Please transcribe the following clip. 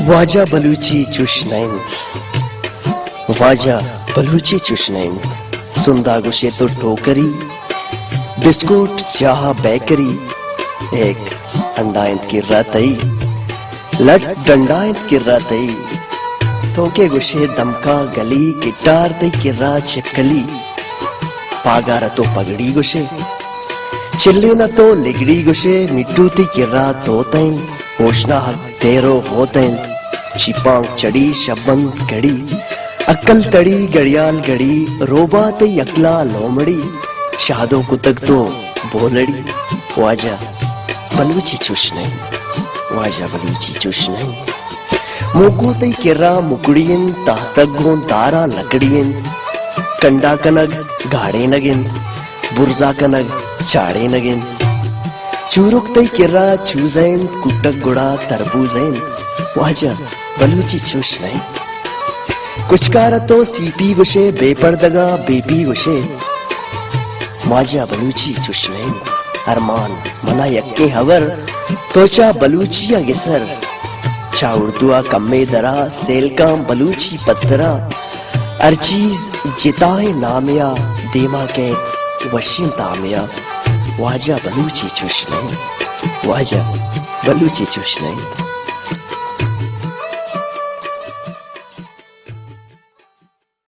वाजा बलूची चुशनैंद, वाजा बलूची चुशनैंद, सुंदा गुशे तो टोकरी, बिस्कुट चाह बेकरी, एक अंडाइंद की रातई, लट डंडाइंद की रातई, तोके गुशे दमका गली, गिटार तई किर्रा चिपकली, पागार तो पगड़ी गुशे, चिल्ली न तो लिगड़ी गुशे, मिट्टू ती किर्रा तोतैन, होशना हक तेरो होतैन, चिपांग चढ़ी शबंद घड़ी, अक्कल तड़ी गड़ियाल गड़ी, रोबा ते यकला लोमड़ी, शादो कुतक तो बोलड़ी, वाजा बलूची चुशनैन, वाजा बलूची चुशनैन, मोको ते किर्रा मुकड़ियन, ताहतगों दारा लकड़ियन, कंडा कनग गाड़े नगिन, बुरजा कनग चाड़े नगिन, चूरुक तई किर्रा चूजैन, कुटक गुड़ा तरबूजैन, वाजा बलूची चुशनैन, कुचकारा तो सीपी गुशे, बेपर्दगा बेपी गुशे, वाजा बलूची चुशनैन, अरमान मना यक्के हवर, तोचा बलूचिया गिसर, चा उर्दुआ कम्मे दरा, सेलकाम बलूची पत्तरा, अर्चीज जिताए नामिया, देमा के वशीन तामिया, वाजा बलूची चुशनैन, वाजा बलूची चुशनैन।